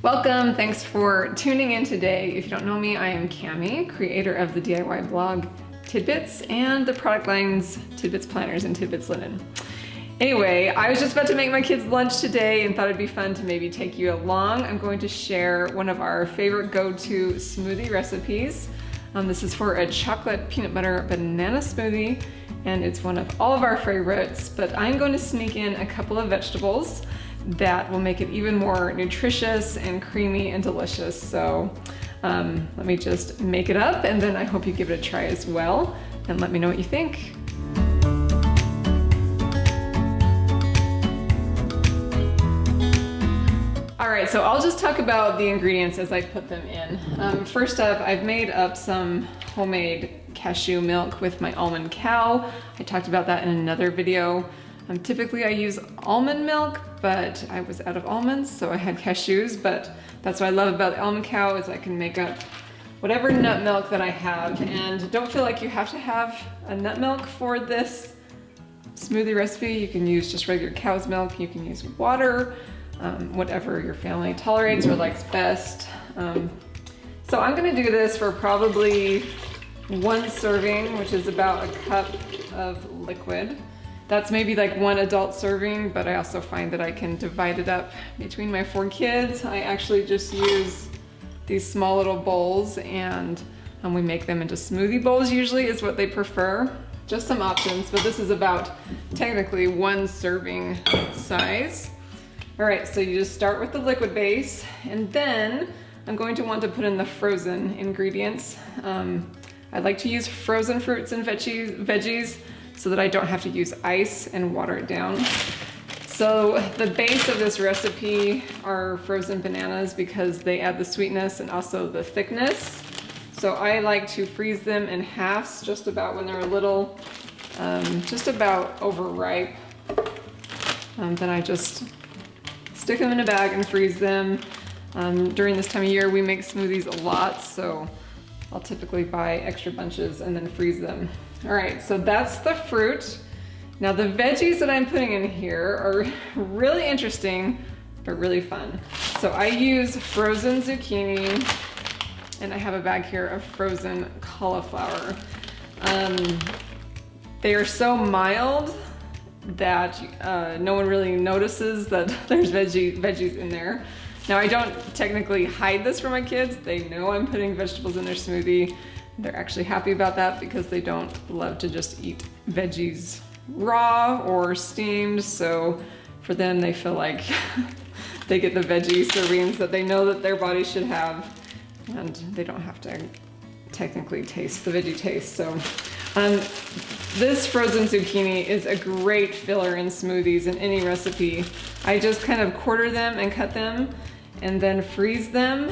Welcome, thanks for tuning in today. If you don't know me, I am Cami, creator of the DIY blog TIDBITS and the product lines TIDBITS Planners and TIDBITS Linen. Anyway, I was just about to make my kids lunch today and thought it'd be fun to maybe take you along. I'm going to share one of our favorite go-to smoothie recipes. This is for a chocolate peanut butter banana smoothie, and it's one of all of our favorites, but I'm going to sneak in a couple of vegetables that will make it even more nutritious and creamy and delicious. So let me just make it up, and then I hope you give it a try as well, and let me know what you think. All right, so I'll just talk about the ingredients as I put them in. First up, I've made up some homemade cashew milk with my Almond Cow. I talked about that in another video. Typically I use almond milk, but I was out of almonds, so I had cashews, but that's what I love about the Almond Cow is I can make up whatever nut milk that I have, and don't feel like you have to have a nut milk for this smoothie recipe. You can use just regular cow's milk, you can use water, whatever your family tolerates or likes best. So I'm gonna do this for probably one serving, which is about a cup of liquid. That's maybe like one adult serving, but I also find that I can divide it up between my 4 kids. I actually just use these small little bowls, and we make them into smoothie bowls usually is what they prefer. Just some options, but this is about technically one serving size. All right, so you just start with the liquid base, and then I'm going to want to put in the frozen ingredients. I like to use frozen fruits and veggies so that I don't have to use ice and water it down. So the base of this recipe are frozen bananas because they add the sweetness and also the thickness. So I like to freeze them in halves just about when they're a little, just about overripe. Then I just stick them in a bag and freeze them. During this time of year, we make smoothies a lot, so I'll typically buy extra bunches and then freeze them. All right, so that's the fruit. Now the veggies that I'm putting in here are really interesting, but really fun. So I use frozen zucchini, and I have a bag here of frozen cauliflower. They are so mild that no one really notices that there's veggies in there. Now I don't technically hide this from my kids. They know I'm putting vegetables in their smoothie. They're actually happy about that because they don't love to just eat veggies raw or steamed. So for them, they feel like they get the veggie servings that they know that their body should have, and they don't have to technically taste the veggie taste. So this frozen zucchini is a great filler in smoothies in any recipe. I just kind of quarter them and cut them and then freeze them.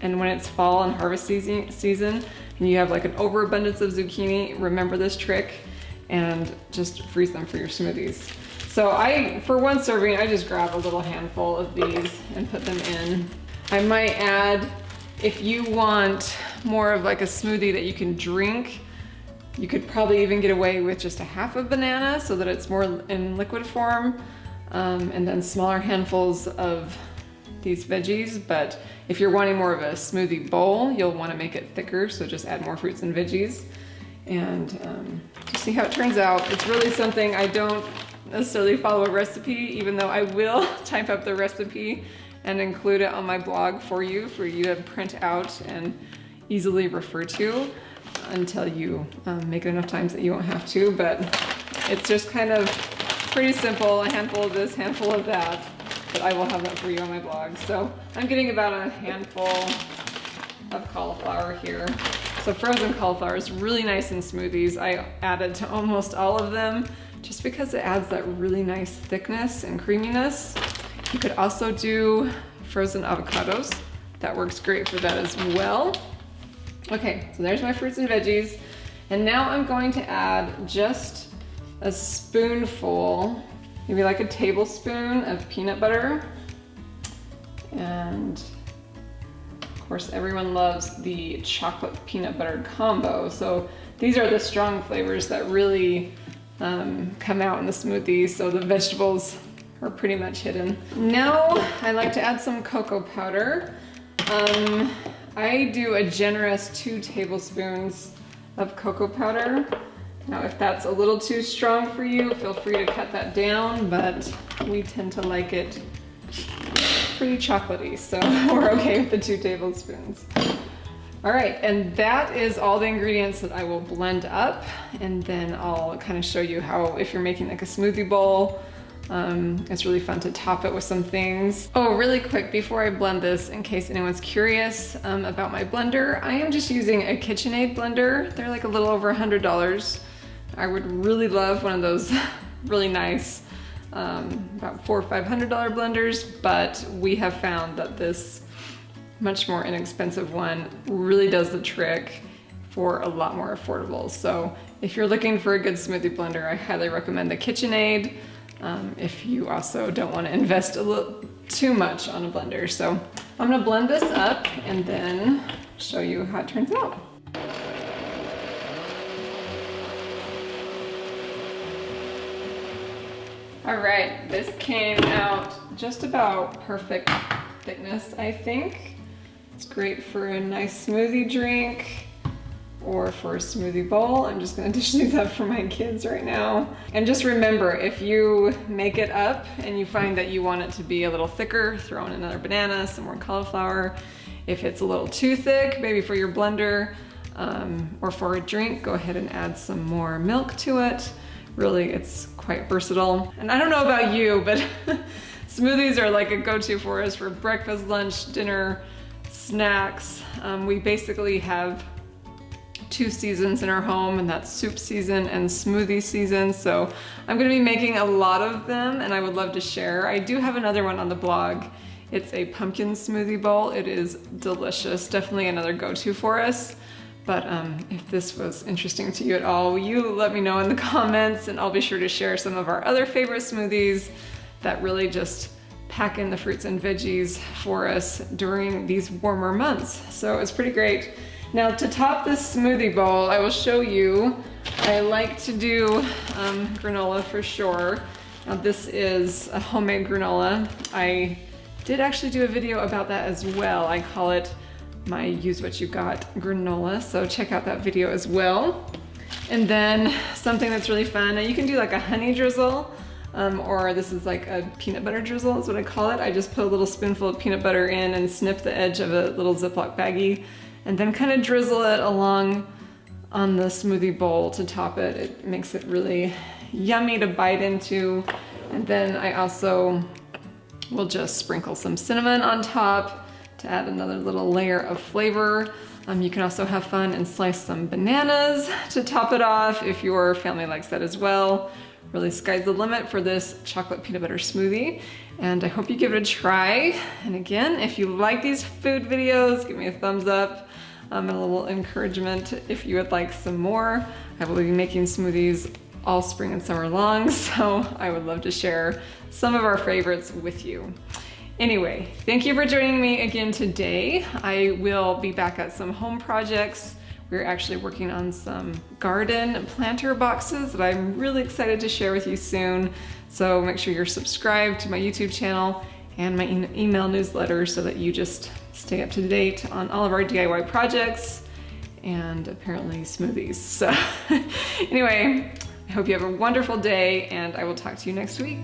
And when it's fall and harvest season and you have like an overabundance of zucchini, remember this trick and just freeze them for your smoothies. So for one serving, I just grab a little handful of these and put them in. I might add, if you want more of like a smoothie that you can drink, you could probably even get away with just a half a banana so that it's more in liquid form, and then smaller handfuls of these veggies. But if you're wanting more of a smoothie bowl, you'll want to make it thicker, so just add more fruits and veggies, and just see how it turns out. It's really something. I don't necessarily follow a recipe, even though I will type up the recipe and include it on my blog for you to print out and easily refer to until you make it enough times that you won't have to. But it's just kind of pretty simple, a handful of this, handful of that, but I will have that for you on my blog. So I'm getting about a handful of cauliflower here. So frozen cauliflower is really nice in smoothies. I added to almost all of them just because it adds that really nice thickness and creaminess. You could also do frozen avocados. That works great for that as well. Okay, so there's my fruits and veggies. And now I'm going to add just a spoonful, maybe like a tablespoon of peanut butter. And of course, everyone loves the chocolate peanut butter combo. So these are the strong flavors that really come out in the smoothie. So the vegetables are pretty much hidden. Now I like to add some cocoa powder. I do a generous 2 tablespoons of cocoa powder. Now if that's a little too strong for you, feel free to cut that down, but we tend to like it pretty chocolatey, so we're okay with the 2 tablespoons. All right, and that is all the ingredients that I will blend up, and then I'll kind of show you how, if you're making like a smoothie bowl, it's really fun to top it with some things. Oh, really quick, before I blend this, in case anyone's curious about my blender, I am just using a KitchenAid blender. They're like a little over $100. I would really love one of those really nice, about $400 or $500 blenders, but we have found that this much more inexpensive one really does the trick for a lot more affordable. So if you're looking for a good smoothie blender, I highly recommend the KitchenAid. If you also don't want to invest a little too much on a blender. So I'm gonna blend this up and then show you how it turns out. All right, this came out just about perfect thickness, I think. It's great for a nice smoothie drink or for a smoothie bowl. I'm just gonna dish these up for my kids right now. And just remember, if you make it up and you find that you want it to be a little thicker, throw in another banana, some more cauliflower. If it's a little too thick, maybe for your blender or for a drink, go ahead and add some more milk to it. Really, it's quite versatile. And I don't know about you, but smoothies are like a go-to for us for breakfast, lunch, dinner, snacks. We basically have 2 seasons in our home, and that's soup season and smoothie season. So I'm gonna be making a lot of them, and I would love to share. I do have another one on the blog. It's a pumpkin smoothie bowl. It is delicious, definitely another go-to for us. But if this was interesting to you at all, you let me know in the comments, and I'll be sure to share some of our other favorite smoothies that really just pack in the fruits and veggies for us during these warmer months. So it's pretty great. Now to top this smoothie bowl, I will show you, I like to do granola for sure. Now this is a homemade granola. I did actually do a video about that as well. I call it my Use What You Got granola, so check out that video as well. And then something that's really fun, you can do like a honey drizzle, or this is like a peanut butter drizzle is what I call it. I just put a little spoonful of peanut butter in and snip the edge of a little Ziploc baggie, and then kind of drizzle it along on the smoothie bowl to top it. It makes it really yummy to bite into. And then I also will just sprinkle some cinnamon on top to add another little layer of flavor. You can also have fun and slice some bananas to top it off if your family likes that as well. Really, sky's the limit for this chocolate peanut butter smoothie, and I hope you give it a try. And again, if you like these food videos, give me a thumbs up and a little encouragement if you would like some more. I will be making smoothies all spring and summer long, so I would love to share some of our favorites with you. Anyway, thank you for joining me again today. I will be back at some home projects. We're actually working on some garden planter boxes that I'm really excited to share with you soon. So make sure you're subscribed to my YouTube channel and my email newsletter so that you just stay up to date on all of our DIY projects and apparently smoothies. So anyway, I hope you have a wonderful day, and I will talk to you next week.